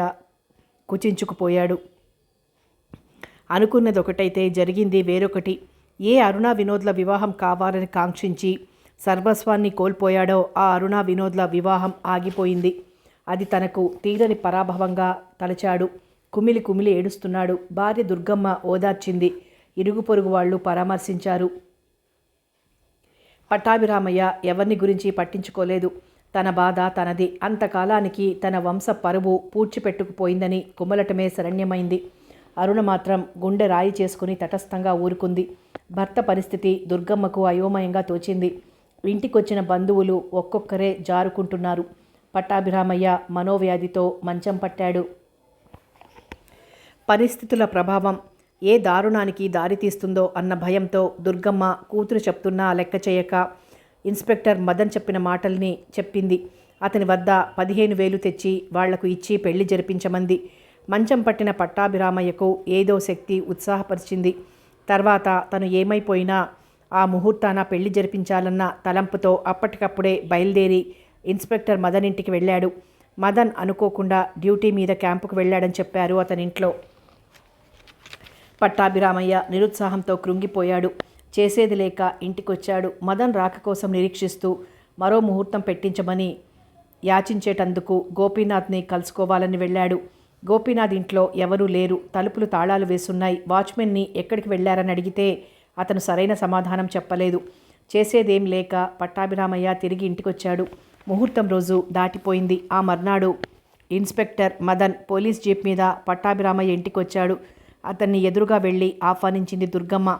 కుచించుకుపోయాడు. అనుకున్నది ఒకటైతే జరిగింది వేరొకటి. ఏ అరుణ వినోద్ల వివాహం కావాలని కాంక్షించి సర్వస్వాన్ని కోల్పోయాడో ఆ అరుణ వినోద్ల వివాహం ఆగిపోయింది. అది తనకు తీరని పరాభవంగా తలచాడు. కుమిలి కుమిలి ఏడుస్తున్నాడు. భార్య దుర్గమ్మ ఓదార్చింది. ఇరుగు పొరుగు వాళ్ళు పరామర్శించారు. పట్టాభిరామయ్య ఎవరిని గురించి పట్టించుకోలేదు. తన బాధ తనది. అంతకాలానికి తన వంశ పరువు పూడ్చిపెట్టుకుపోయిందని కుమలటమే శరణ్యమైంది. అరుణ మాత్రం గుండె రాయి చేసుకుని తటస్థంగా ఊరుకుంది. భర్త పరిస్థితి దుర్గమ్మకు అయోమయంగా తోచింది. ఇంటికొచ్చిన బంధువులు ఒక్కొక్కరే జారుకుంటున్నారు. పట్టాభిరామయ్య మనోవ్యాధితో మంచం పట్టాడు. పరిస్థితుల ప్రభావం ఏ దారుణానికి దారితీస్తుందో అన్న భయంతో దుర్గమ్మ కూతురు చెప్తున్నా లెక్క చేయక ఇన్స్పెక్టర్ మదన్ చెప్పిన మాటల్ని చెప్పింది. అతని వద్ద 15,000 తెచ్చి వాళ్లకు ఇచ్చి పెళ్లి జరిపించమంది. మంచం పట్టిన పట్టాభిరామయ్యకు ఏదో శక్తి ఉత్సాహపరిచింది. తర్వాత తను ఏమైపోయినా ఆ ముహూర్తాన పెళ్లి జరిపించాలన్న తలంపుతో అప్పటికప్పుడే బయలుదేరి ఇన్స్పెక్టర్ మదన్ ఇంటికి వెళ్ళాడు. మదన్ అనుకోకుండా డ్యూటీ మీద క్యాంపుకు వెళ్ళాడని చెప్పారు అతనింట్లో. పట్టాభిరామయ్య నిరుత్సాహంతో కృంగిపోయాడు. చేసేది లేక ఇంటికొచ్చాడు. మదన్ రాక కోసం నిరీక్షిస్తూ మరో ముహూర్తం పెట్టించమని యాచించేటందుకు గోపీనాథ్ని కలుసుకోవాలని వెళ్ళాడు. గోపీనాథ్ ఇంట్లో ఎవరూ లేరు. తలుపులు తాళాలు వేసున్నాయి. వాచ్మెన్ని ఎక్కడికి వెళ్ళారని అడిగితే అతను సరైన సమాధానం చెప్పలేదు. చేసేదేం లేక పట్టాభిరామయ్య తిరిగి ఇంటికొచ్చాడు. ముహూర్తం రోజు దాటిపోయింది. ఆ మర్నాడు ఇన్స్పెక్టర్ మదన్ పోలీస్ జీప్ మీద పట్టాభిరామయ్య ఇంటికొచ్చాడు. అతన్ని ఎదురుగా వెళ్ళి ఆహ్వానించింది దుర్గమ్మ.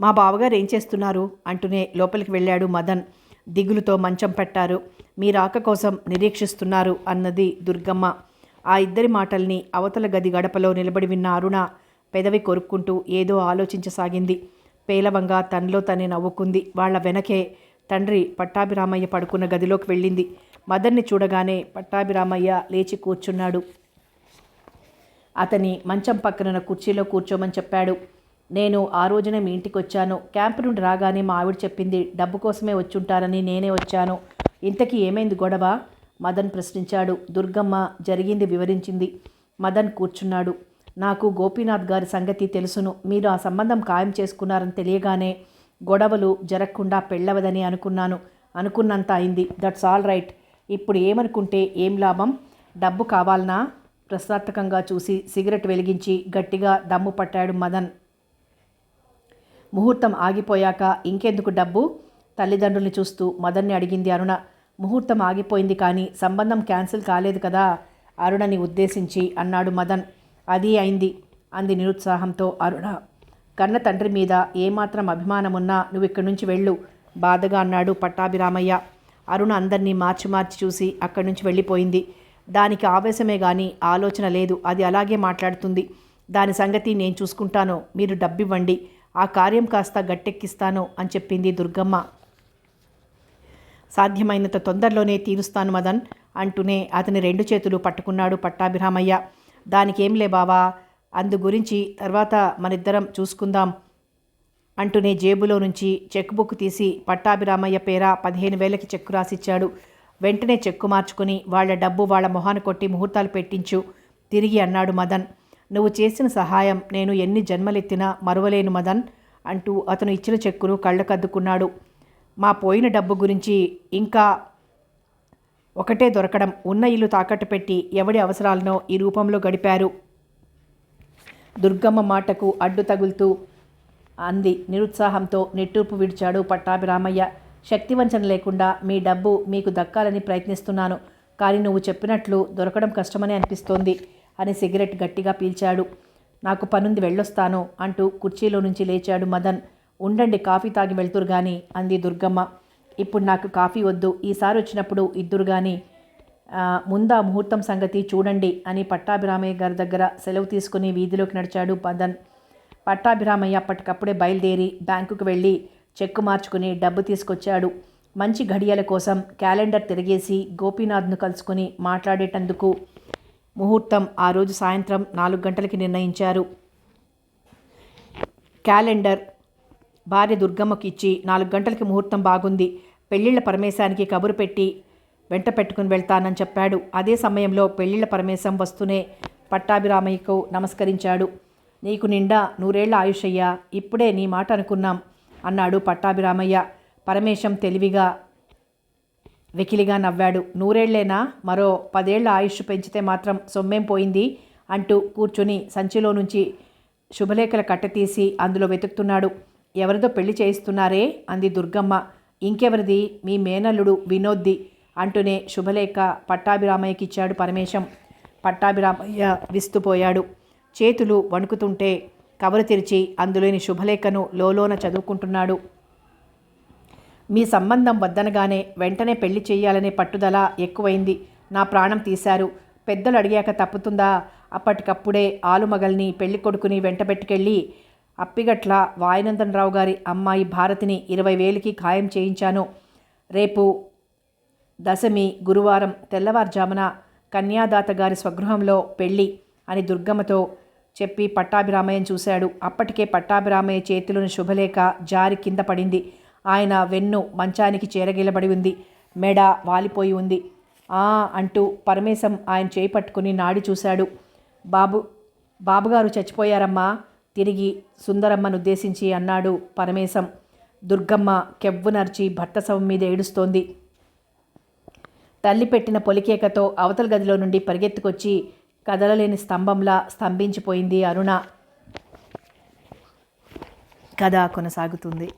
మా బావగారు ఏం చేస్తున్నారు అంటూనే లోపలికి వెళ్ళాడు మదన్. దిగులుతో మంచం పెట్టారు. మీ రాక కోసం నిరీక్షిస్తున్నారు అన్నది దుర్గమ్మ. ఆ ఇద్దరి మాటల్ని అవతల గది గడపలో నిలబడి విన్న అరుణ పెదవి కొరుక్కుంటూ ఏదో ఆలోచించసాగింది. పేలవంగా తనలో తనే నవ్వుకుంది. వాళ్ల వెనకే తండ్రి పట్టాభిరామయ్య పడుకున్న గదిలోకి వెళ్ళింది. మదన్ని చూడగానే పట్టాభిరామయ్య లేచి కూర్చున్నాడు. అతని మంచం పక్కన కుర్చీలో కూర్చోమని చెప్పాడు. నేను ఆ రోజునే మీ ఇంటికి వచ్చాను. క్యాంపు నుండి రాగానే మా ఆవిడ చెప్పింది డబ్బు కోసమే వచ్చుంటారని. నేనే వచ్చాను. ఇంతకీ ఏమైంది గొడవ? మదన్ ప్రశ్నించాడు. దుర్గమ్మ జరిగింది వివరించింది. మదన్ కూర్చున్నాడు. నాకు గోపీనాథ్ గారి సంగతి తెలుసును. మీరు ఆ సంబంధం ఖాయం చేసుకున్నారని తెలియగానే గొడవలు జరగకుండా పెళ్ళవదని అనుకున్నాను. అనుకున్నంత అయింది. That's all right. ఇప్పుడు ఏమనుకుంటే ఏం లాభం? డబ్బు కావాలనా? ప్రశ్నార్థకంగా చూసి సిగరెట్ వెలిగించి గట్టిగా దమ్ము పట్టాడు మదన్. ముహూర్తం ఆగిపోయాక ఇంకెందుకు డబ్బు? తల్లిదండ్రుల్ని చూస్తూ మదన్ని అడిగింది అరుణ. ముహూర్తం ఆగిపోయింది కానీ సంబంధం క్యాన్సిల్ కాలేదు కదా అరుణని ఉద్దేశించి అన్నాడు మదన్. అది అయింది అంది నిరుత్సాహంతో అరుణ. కన్న తండ్రి మీద ఏమాత్రం అభిమానమున్నా నువ్వు ఇక్కడి నుంచి వెళ్ళు బాధగా అన్నాడు పట్టాభిరామయ్య. అరుణ అందరినీ మార్చి మార్చి చూసి అక్కడి నుంచి వెళ్ళిపోయింది. దానికి ఆవేశమే గాని ఆలోచన లేదు. అది అలాగే మాట్లాడుతుంది. దాని సంగతి నేను చూసుకుంటాను, మీరు డబ్బివ్వండి, ఆ కార్యం కాస్త గట్టెక్కిస్తాను అని చెప్పింది దుర్గమ్మ. సాధ్యమైనంత తొందరలోనే తీరుస్తాను మదన్ అంటూనే అతని 2 చేతులు పట్టుకున్నాడు పట్టాభిరామయ్య. దానికేంలే బావా, అందు గురించి తర్వాత మనిద్దరం చూసుకుందాం అంటూనే జేబులో నుంచి చెక్ బుక్ తీసి పట్టాభిరామయ్య పేర 15,000కి చెక్కు రాసిచ్చాడు. వెంటనే చెక్కు మార్చుకుని వాళ్ళ డబ్బు వాళ్ళ మొహాన కొట్టి ముహూర్తాలు పెట్టించు తిరిగి అన్నాడు మదన్. నువ్వు చేసిన సహాయం నేను ఎన్ని జన్మలెత్తినా మరువలేను మదన్ అంటూ అతను ఇచ్చిన చెక్కును కళ్ళకద్దుకున్నాడు. మా పోయిన డబ్బు గురించి ఇంకా ఒకటే దొరకడం, ఉన్న ఇల్లు తాకట్టు పెట్టి ఎవడి అవసరాలనో ఈ రూపంలో గడిపారు. దుర్గమ్మ మాటకు అడ్డు తగులుతూ అంది. నిరుత్సాహంతో నిట్టూర్పు విడిచాడు పట్టాభిరామయ్య. శక్తివంచన లేకుండా మీ డబ్బు మీకు దక్కాలని ప్రయత్నిస్తున్నాను, కానీ నువ్వు చెప్పినట్లు దొరకడం కష్టమని అనిపిస్తోంది అని సిగరెట్ గట్టిగా పీల్చాడు. నాకు పనుంది, వెళ్ళొస్తాను అంటూ కుర్చీలో నుంచి లేచాడు మదన్. ఉండండి, కాఫీ తాగి వెళ్తురు గాని అంది దుర్గమ్మ. ఇప్పుడు నాకు కాఫీ వద్దు, ఈసారి వచ్చినప్పుడు ఇద్దురు గాని, ముందా ముహూర్తం సంగతి చూడండి అని పట్టాభిరామయ్య గారి దగ్గర సెలవు తీసుకుని వీధిలోకి నడిచాడు మదన్. పట్టాభిరామయ్య అప్పటికప్పుడే బయలుదేరి బ్యాంకుకు వెళ్ళి చెక్కు మార్చుకుని డబ్బు తీసుకొచ్చాడు. మంచి ఘడియల కోసం క్యాలెండర్ తిరిగేసి గోపీనాథ్ను కలుసుకుని మాట్లాడేటందుకు ముహూర్తం ఆ రోజు సాయంత్రం 4 గంటలకి నిర్ణయించారు. క్యాలెండర్ భార్య దుర్గమ్మకి ఇచ్చి 4 గంటలకి ముహూర్తం బాగుంది, పెళ్లిళ్ల పరమేశానికి కబురు పెట్టి వెంట పెట్టుకుని వెళ్తానని చెప్పాడు. అదే సమయంలో పెళ్లిళ్ల పరమేశం వస్తూనే పట్టాభిరామయ్యకు నమస్కరించాడు. నీకు నిండా 100 ఏళ్ల ఆయుషయ్యా, ఇప్పుడే నీ మాట అనుకున్నాం అన్నాడు పట్టాభిరామయ్య. పరమేశం తెలివిగా వెకిలిగా నవ్వాడు. 100 ఏళ్లేనా, మరో 10 ఏళ్ల ఆయుష్ పెంచితే మాత్రం సొమ్మేం పోయింది అంటూ కూర్చుని సంచిలో నుంచి శుభలేఖల కట్ట తీసి అందులో వెతుకుతున్నాడు. ఎవరిదో పెళ్లి చేయిస్తున్నారే అంది దుర్గమ్మ. ఇంకెవరిది, మీ మేనల్లుడు వినోద్ది అంటూనే శుభలేఖ పట్టాభిరామయ్యకి ఇచ్చాడు పరమేశం. పట్టాభిరామయ్య విస్తుపోయాడు. చేతులు వణుకుతుంటే కవరు తెరిచి అందులోని శుభలేఖను లోలోన చదువుకుంటున్నాడు. మీ సంబంధం వద్దనగానే వెంటనే పెళ్లి చేయాలనే పట్టుదల ఎక్కువైంది. నా ప్రాణం తీశారు. పెద్దలు అడిగాక తప్పుతుందా? అప్పటికప్పుడే ఆలుమగల్ని పెళ్లి కొడుకుని వెంటబెట్టుకెళ్ళి అప్పిగట్ల వాయునందనరావు గారి అమ్మాయి భారతిని 20,000కి ఖాయం చేయించాను. రేపు దశమి గురువారం తెల్లవారుజామున కన్యాదాత గారి స్వగృహంలో పెళ్ళి అని దుర్గమ్మతో చెప్పి పట్టాభిరామయ్యను చూశాడు. అప్పటికే పట్టాభిరామయ్య చేతిలోని శుభలేఖ జారి కింద పడింది. ఆయన వెన్ను మంచానికి చేరగిలబడి ఉంది. మెడ వాలిపోయి ఉంది. అంటూ పరమేశం ఆయన చేయి పట్టుకుని నాడి చూశాడు. బాబుగారు చచ్చిపోయారమ్మా తిరిగి సుందరమ్మను ఉద్దేశించి అన్నాడు పరమేశం. దుర్గమ్మ కెవ్వునర్చి భర్త శవం మీద ఏడుస్తోంది. తల్లి పెట్టిన పొలికేకతో అవతల గదిలో నుండి పరిగెత్తుకొచ్చి కదలలేని స్తంభంలా స్తంభించిపోయింది అరుణ. కథ కొనసాగుతుంది.